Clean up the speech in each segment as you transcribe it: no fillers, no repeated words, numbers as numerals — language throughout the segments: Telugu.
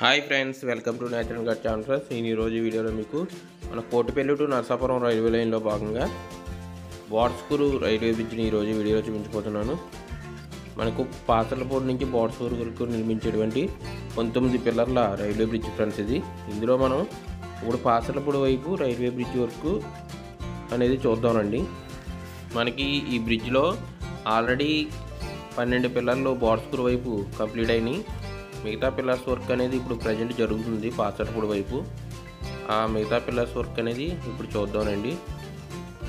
Hi friends, welcome to natural gut channel friends. నేను ఈరోజు వీడియోలో మీకు మన కోటిపల్లి టు నరసాపురం రైల్వే లైన్లో భాగంగా బోర్డ్స్కూరు రైల్వే బ్రిడ్జ్ని ఈరోజు వీడియోలో చూపించబోతున్నాను. మనకు పాతలపూడి నుంచి బోర్డ్స్కూరు వరకు నిర్మించేటువంటి 19 పిల్లర్ల రైల్వే బ్రిడ్జ్ ఫ్రెండ్స్ ఇది. ఇందులో మనం ఇప్పుడు పాతలపూడి వైపు రైల్వే బ్రిడ్జ్ వరకు అనేది చూద్దామండి. మనకి ఈ బ్రిడ్జ్లో ఆల్రెడీ 12 పిల్లర్లు బోర్డ్స్కూరు వైపు కంప్లీట్ అయినాయి. మిగతా పిల్లర్స్ వర్క్ అనేది ఇప్పుడు ప్రజెంట్ జరుగుతుంది పాతలపూడి వైపు. ఆ మిగతా పిల్లర్స్ వర్క్ అనేది ఇప్పుడు చూద్దామండి.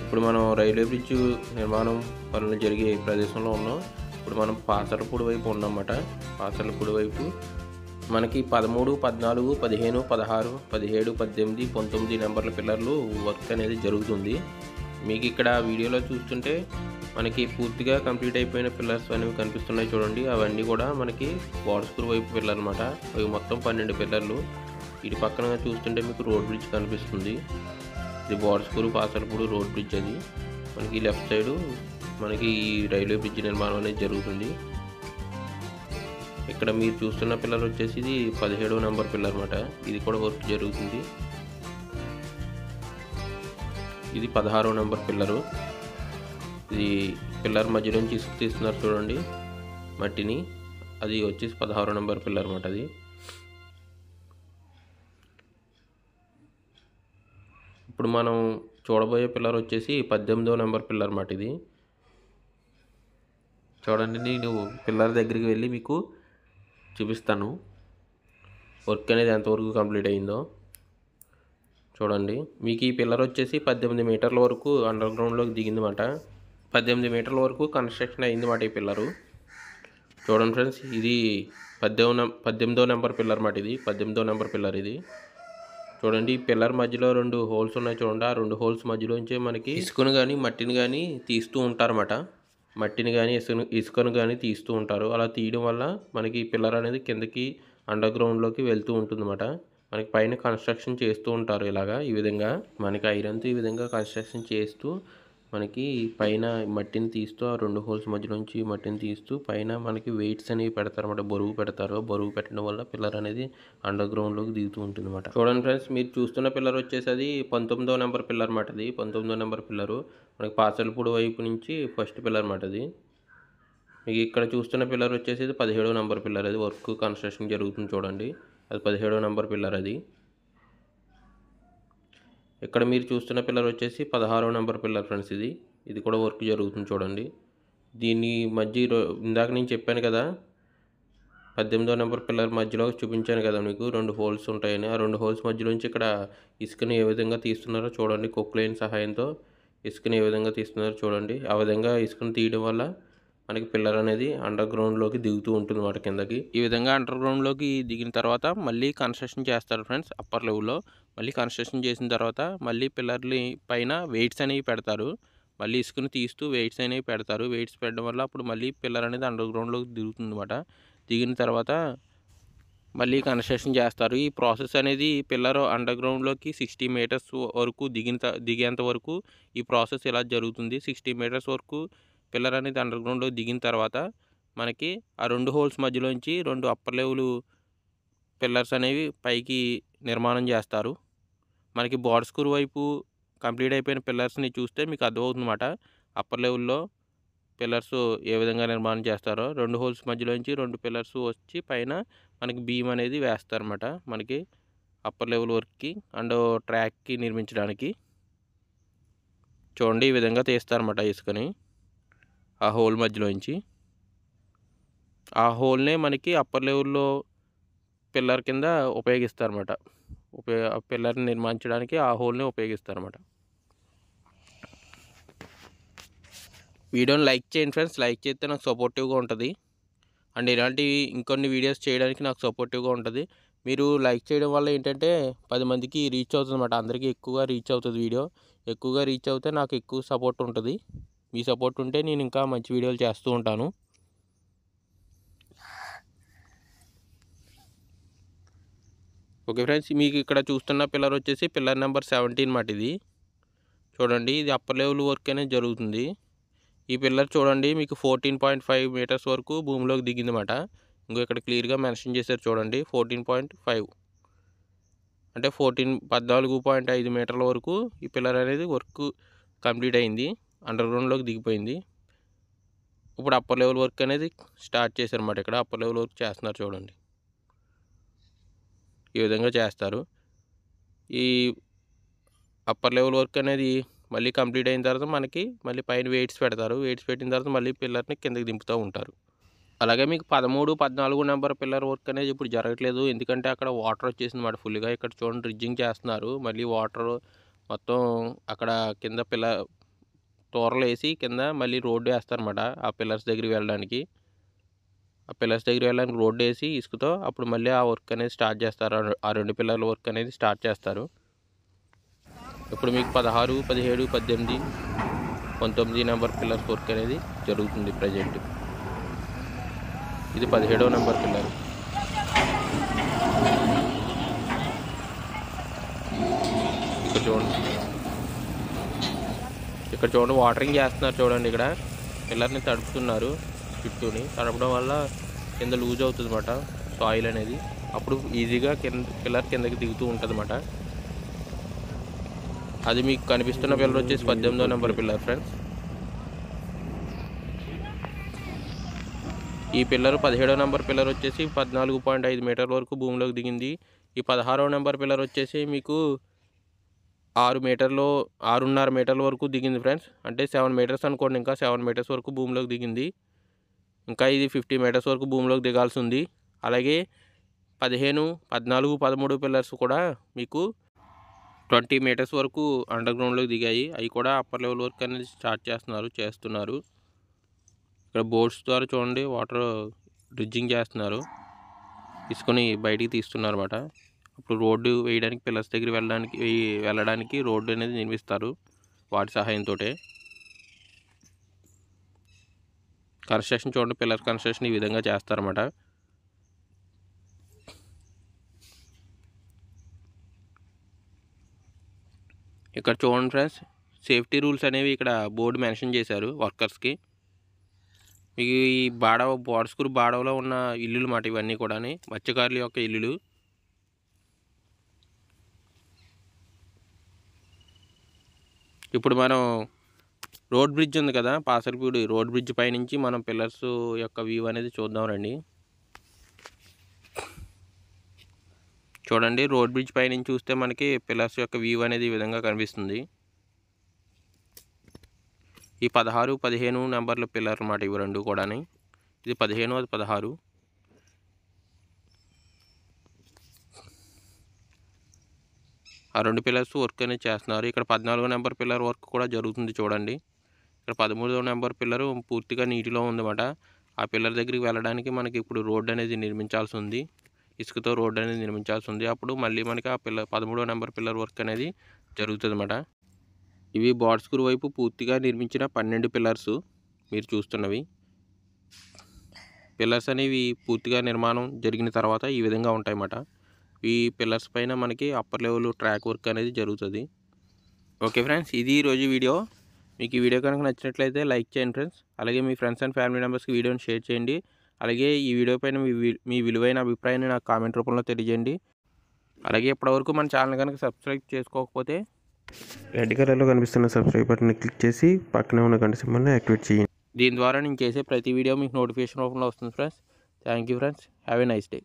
ఇప్పుడు మనం రైల్వే బ్రిడ్జ్ నిర్మాణం పనులు జరిగే ప్రదేశంలో ఉన్నాం. ఇప్పుడు మనం పాతలపూడి వైపు ఉన్నామన్నమాట. పాతలపూడి వైపు మనకి 13, 14, 15, 16, 17, 18, 19 నెంబర్ల పిల్లర్లు వర్క్ అనేది జరుగుతుంది. మీకు ఇక్కడ వీడియోలో చూస్తుంటే మనకి పూర్తిగా కంప్లీట్ అయిపోయిన పిల్లర్స్ అనేవి కనిపిస్తున్నాయి చూడండి. అవన్నీ కూడా మనకి బోర్డ్స్కూరు వైపు పిల్లర్ అనమాట. అవి మొత్తం 12 పిల్లర్లు. ఇటు పక్కన చూస్తుంటే మీకు రోడ్ బ్రిడ్జ్ కనిపిస్తుంది. ఇది బోర్డ్స్కూరు పాతలపూడి రోడ్ బ్రిడ్జ్. అది మనకి లెఫ్ట్ సైడు మనకి ఈ రైల్వే బ్రిడ్జ్ నిర్మాణం అనేది జరుగుతుంది. ఇక్కడ మీరు చూస్తున్న పిల్లర్ వచ్చేసి ఇది 17వ నెంబర్ పిల్లర్ అనమాట. ఇది కూడా వర్క్ జరుగుతుంది. ఇది 16వ నెంబర్ పిల్లరు. ఇది పిల్లర్ మధ్యలోంచి ఇసుక తీస్తున్నారు చూడండి మట్టిని. అది వచ్చేసి 16వ నెంబర్ పిల్లర్ అన్నమాట. అది ఇప్పుడు మనం చూడబోయే పిల్లర్ వచ్చేసి 18వ నెంబర్ పిల్లర్ అన్నమాట. ఇది చూడండి, నేను పిల్లర్ దగ్గరికి వెళ్ళి మీకు చూపిస్తాను వర్క్ అనేది ఎంతవరకు కంప్లీట్ అయిందో. చూడండి, మీకు ఈ పిల్లర్ వచ్చేసి 18 మీటర్ల వరకు అండర్ గ్రౌండ్లోకి దిగిందన్నమాట. 18 మీటర్ల వరకు కన్స్ట్రక్షన్ అయిందన్నమాట ఈ పిల్లరు. చూడండి ఫ్రెండ్స్, ఇది 18వ నెంబర్ పిల్లర్ అన్నమాట. ఇది 18వ నెంబర్ పిల్లర్. ఇది చూడండి, ఈ పిల్లర్ మధ్యలో 2 హోల్స్ ఉన్నాయి చూడండి. ఆ 2 హోల్స్ మధ్యలోంచి మనకి ఇసుకను కానీ మట్టిని కానీ తీస్తూ ఉంటారన్నమాట. మట్టిని కానీ ఇసుకను కానీ తీస్తూ ఉంటారు. అలా తీయడం వల్ల మనకి పిల్లర్ అనేది కిందకి అండర్ గ్రౌండ్లోకి వెళ్తూ ఉంటుందన్నమాట. మనకి పైన కన్స్ట్రక్షన్ చేస్తూ ఉంటారు. ఇలాగా ఈ విధంగా మనకి ఐరన్తో ఈ విధంగా కన్స్ట్రక్షన్ చేస్తూ మనకి పైన మట్టిని తీస్తూ ఆ 2 హోల్స్ మధ్యలోంచి మట్టిని తీస్తూ పైన మనకి వెయిట్స్ అనేవి పెడతారు అన్నమాట. బరువు పెడతారు. బరువు పెట్టడం వల్ల పిల్లర్ అనేది అండర్ గ్రౌండ్లోకి దిగుతూ ఉంటుంది అన్నమాట. చూడండి ఫ్రెండ్స్, మీరు చూస్తున్న పిల్లర్ వచ్చేసి అది 19వ నెంబర్ పిల్లర్ అన్నమాట. అది 19వ నెంబర్ పిల్లరు. మనకి పాతలపూడి వైపు నుంచి ఫస్ట్ పిల్లర్ అన్నమాట. అది మీకు ఇక్కడ చూస్తున్న పిల్లర్ వచ్చేసి 17వ నెంబర్ పిల్లర్. అది వర్క్ కన్స్ట్రక్షన్ జరుగుతుంది చూడండి. అది 17వ నెంబర్ పిల్లర్. అది ఇక్కడ మీరు చూస్తున్న పిల్లర్ వచ్చేసి 16వ నెంబర్ పిల్లర్ ఫ్రెండ్స్. ఇది కూడా వర్క్ జరుగుతుంది చూడండి. దీని మధ్య ఇందాక నేను చెప్పాను కదా 18వ నెంబర్ పిల్లర్ మధ్యలో చూపించాను కదా మీకు 2 హోల్స్ ఉంటాయని. ఆ 2 హోల్స్ మధ్యలోంచి ఇక్కడ ఇసుకని ఏ విధంగా తీస్తున్నారో చూడండి. కొక్లైన్ సహాయంతో ఇసుకని ఏ విధంగా తీస్తున్నారో చూడండి. ఆ విధంగా ఇసుకని తీయడం వల్ల మనకి పిల్లర్ అనేది అండర్ గ్రౌండ్లోకి దిగుతూ ఉంటుంది అన్నమాట కిందకి. ఈ విధంగా అండర్ గ్రౌండ్లోకి దిగిన తర్వాత మళ్ళీ కన్స్ట్రక్షన్ చేస్తారు ఫ్రెండ్స్. అప్పర్ లెవెల్లో మళ్ళీ కన్స్ట్రక్షన్ చేసిన తర్వాత మళ్ళీ పిల్లర్లు పైన వెయిట్స్ అనేవి పెడతారు. మళ్ళీ ఇసుకను తీస్తూ వెయిట్స్ అనేవి పెడతారు. వెయిట్స్ పెట్టడం వల్ల అప్పుడు మళ్ళీ పిల్లర్ అనేది అండర్ గ్రౌండ్లోకి దిగుతుంది అన్నమాట. దిగిన తర్వాత మళ్ళీ కన్స్ట్రక్షన్ చేస్తారు. ఈ ప్రాసెస్ అనేది పిల్లర్ అండర్ గ్రౌండ్లోకి 60 మీటర్స్ వరకు దిగేంత వరకు ఈ ప్రాసెస్ ఇలా జరుగుతుంది. 60 మీటర్స్ వరకు పిల్లర్ అనేది అండర్ గ్రౌండ్లో దిగిన తర్వాత మనకి ఆ 2 హోల్స్ మధ్యలోంచి 2 అప్పర్ లెవెల్ పిల్లర్స్ అనేవి పైకి నిర్మాణం చేస్తారు. మనకి బోర్డ్స్కూరు వైపు కంప్లీట్ అయిపోయిన పిల్లర్స్ని చూస్తే మీకు అర్థమవుతుందన్నమాట. అప్పర్ లెవెల్లో పిల్లర్స్ ఏ విధంగా నిర్మాణం చేస్తారో 2 హోల్స్ మధ్యలోంచి 2 పిల్లర్స్ వచ్చి పైన మనకి బీమ్ అనేది వేస్తారన్నమాట. మనకి అప్పర్ లెవెల్ వర్క్కి అండ్ ట్రాక్కి నిర్మించడానికి చూడండి ఈ విధంగా తీస్తారన్నమాట ఇసుకని ఆ హోల్ మధ్యలోంచి. ఆ హోల్నే మనకి అప్పర్ లెవెల్లో పిల్లర్ కింద ఉపయోగిస్తారన్నమాట. పిల్లర్ని నిర్మించడానికి ఆ హోల్ని ఉపయోగిస్తారన్నమాట. వీడియోని లైక్ చేయండి ఫ్రెండ్స్. లైక్ చేస్తే నాకు సపోర్టివ్గా ఉంటుంది అండ్ ఇలాంటివి ఇంకొన్ని వీడియోస్ చేయడానికి నాకు సపోర్టివ్గా ఉంటుంది. మీరు లైక్ చేయడం వల్ల ఏంటంటే 10 మందికి రీచ్ అవుతుంది అన్నమాట. అందరికీ ఎక్కువగా రీచ్ అవుతుంది. వీడియో ఎక్కువగా రీచ్ అవుతే నాకు ఎక్కువ సపోర్ట్ ఉంటుంది. మీ సపోర్ట్ ఉంటే నేను ఇంకా మంచి వీడియోలు చేస్తూ ఉంటాను. ఓకే ఫ్రెండ్స్, మీకు ఇక్కడ చూస్తున్న పిల్లర్ వచ్చేసి పిల్లర్ నెంబర్ 17 మాట. ఇది చూడండి, ఇది అప్పర్ లెవెల్ వర్క్ అనేది జరుగుతుంది. ఈ పిల్లర్ చూడండి మీకు 14.5 మీటర్స్ వరకు భూమిలోకి దిగిందన్నమాట. ఇంకో ఇక్కడ క్లియర్గా మెన్షన్ చేశారు చూడండి, 14.5 అంటే 14.5 మీటర్ల వరకు ఈ పిల్లర్ అనేది వర్క్ కంప్లీట్ అయింది, అండర్ గ్రౌండ్లోకి దిగిపోయింది. ఇప్పుడు అప్పర్ లెవెల్ వర్క్ అనేది స్టార్ట్ చేశారన్నమాట. ఇక్కడ అప్పర్ లెవెల్ వర్క్ చేస్తున్నారు చూడండి, ఈ విధంగా చేస్తారు. ఈ అప్పర్ లెవెల్ వర్క్ అనేది మళ్ళీ కంప్లీట్ అయిన తర్వాత మనకి మళ్ళీ పైన వెయిట్స్ పెడతారు. వెయిట్స్ పెట్టిన తర్వాత మళ్ళీ పిల్లర్ని కిందకి దింపుతూ ఉంటారు. అలాగే మీకు 13, 14 నెంబర్ పిల్లర్ వర్క్ అనేది ఇప్పుడు జరగట్లేదు, ఎందుకంటే అక్కడ వాటర్ వచ్చేసింది అన్నమాట ఫుల్గా. ఇక్కడ చూడండి డ్రిడ్జింగ్ చేస్తున్నారు, మళ్ళీ వాటర్ మొత్తం అక్కడ కింద తోరలు వేసి కింద మళ్ళీ రోడ్డు వేస్తారన్నమాట. ఆ పిల్లర్స్ దగ్గరికి వెళ్ళడానికి రోడ్డు వేసి ఇసుకతో అప్పుడు మళ్ళీ ఆ వర్క్ అనేది స్టార్ట్ చేస్తారు. ఆ 2 పిల్లర్ల వర్క్ అనేది స్టార్ట్ చేస్తారు. ఇప్పుడు మీకు 16, 17, 18, 19 నెంబర్ పిల్లర్స్ వర్క్ అనేది జరుగుతుంది ప్రజెంట్. ఇది 17వ నెంబర్ పిల్లర్. ఇక్కడ చూడండి వాటరింగ్ చేస్తున్నారు చూడండి. ఇక్కడ పిల్లర్ని తడుపుతున్నారు, చుట్టూని తడపడం వల్ల కింద లూజ్ అవుతుంది అన్నమాట సాయిల్ అనేది. అప్పుడు ఈజీగా పిల్లర్ కిందకి దిగుతూ ఉంటుంది అన్నమాట. అది మీకు కనిపిస్తున్న పిల్లర్ వచ్చేసి 18వ నెంబర్ పిల్లర్ ఫ్రెండ్స్. ఈ పిల్లర్ 17వ నెంబర్ పిల్లర్ వచ్చేసి 14.5 మీటర్ల వరకు భూమిలోకి దిగింది. ఈ 16వ నెంబర్ పిల్లర్ వచ్చేసి మీకు 6.5 మీటర్ల వరకు దిగింది ఫ్రెండ్స్. అంటే 7 మీటర్స్ అనుకోండి, ఇంకా 7 మీటర్స్ వరకు భూమిలోకి దిగింది. ఇంకా ఇది 50 మీటర్స్ వరకు భూమిలోకి దిగాల్సి ఉంది. అలాగే 15, 14, 13 పిల్లర్స్ కూడా మీకు 20 మీటర్స్ వరకు అండర్ గ్రౌండ్లోకి దిగాయి. అవి కూడా అప్పర్ లెవెల్ వర్క్ అనేది స్టార్ట్ చేస్తున్నారు. ఇక్కడ బోట్స్ ద్వారా చూడండి వాటర్ డ్రిడ్జింగ్ చేస్తున్నారు, తీసుకొని బయటికి తీస్తున్నారు అన్నమాట. అప్పుడు రోడ్డు వేయడానికి పిల్లర్స్ దగ్గర వెళ్ళడానికి రోడ్డు అనేది నిర్మిస్తారు వాటి సహాయంతో. కన్స్ట్రక్షన్ చూడండి, పిల్లర్ కన్స్ట్రక్షన్ ఈ విధంగా చేస్తారన్నమాట. ఇక్కడ చూడండి ఫ్రెండ్స్, సేఫ్టీ రూల్స్ అనేవి ఇక్కడ బోర్డు మెన్షన్ చేశారు వర్కర్స్కి. మీకు ఈ బోడస్కూరు బాడవలో ఉన్న ఇల్లులు మాట ఇవన్నీ కూడా మత్స్యకారుల యొక్క ఇల్లులు. ఇప్పుడు మనం రోడ్ బ్రిడ్జ్ ఉంది కదా, పాసరపూడి రోడ్ బ్రిడ్జ్ పైనుంచి మనం పిల్లర్స్ యొక్క వ్యూ అనేది చూద్దాం రండి. చూడండి రోడ్ బ్రిడ్జ్ పైనుంచి చూస్తే మనకి పిల్లర్స్ యొక్క వ్యూ అనేది ఈ విధంగా కనిపిస్తుంది. ఈ 16, 15 నెంబర్ల పిల్లర్ అన్నమాట ఇవి రెండు కూడా. ఇది 15, అది 16. ఆ 2 పిల్లర్స్ వర్క్ అనేది చేస్తున్నారు. ఇక్కడ 14వ నెంబర్ పిల్లర్ వర్క్ కూడా జరుగుతుంది చూడండి. ఇక్కడ 13వ నెంబర్ పిల్లర్ పూర్తిగా నీటిలో ఉందన్నమాట. ఆ పిల్లర్ దగ్గరికి వెళ్ళడానికి మనకి ఇప్పుడు రోడ్డు అనేది నిర్మించాల్సి ఉంది, ఇసుకతో రోడ్డు అనేది నిర్మించాల్సి ఉంది. అప్పుడు మళ్ళీ మనకి ఆ 13వ నెంబర్ పిల్లర్ వర్క్ అనేది జరుగుతుంది అన్నమాట. ఇవి బోడస్కూరు వైపు పూర్తిగా నిర్మించిన 12 పిల్లర్స్ మీరు చూస్తున్నవి. పిల్లర్స్ అనేవి పూర్తిగా నిర్మాణం జరిగిన తర్వాత ఈ విధంగా ఉంటాయన్నమాట. ఈ పిల్లర్స్ పైన మనకి అప్పర్ లెవెల్ ట్రాక్ వర్క్ అనేది జరుగుతుంది. ఓకే ఫ్రెండ్స్, ఇది ఈరోజు వీడియో. మీకు ఈ వీడియో కనుక నచ్చినట్లయితే లైక్ చేయండి ఫ్రెండ్స్. అలాగే మీ ఫ్రెండ్స్ అండ్ ఫ్యామిలీ మెంబర్స్కి వీడియోని షేర్ చేయండి. అలాగే ఈ వీడియో పైన మీ విలువైన అభిప్రాయాన్ని నాకు కామెంట్ రూపంలో తెలియజేయండి. అలాగే ఇప్పటివరకు మన ఛానల్ కనుక సబ్స్క్రైబ్ చేసుకోకపోతే రెడ్ కలర్లో కనిపిస్తున్న సబ్స్క్రైబ్ బటన్ని క్లిక్ చేసి పక్కనే ఉన్న గంట సింబల్ని యాక్టివేట్ చేయండి. దీని ద్వారా నేను చేసే ప్రతి వీడియో మీకు నోటిఫికేషన్ రూపంలో వస్తుంది friends. Thank you friends. Have a nice day.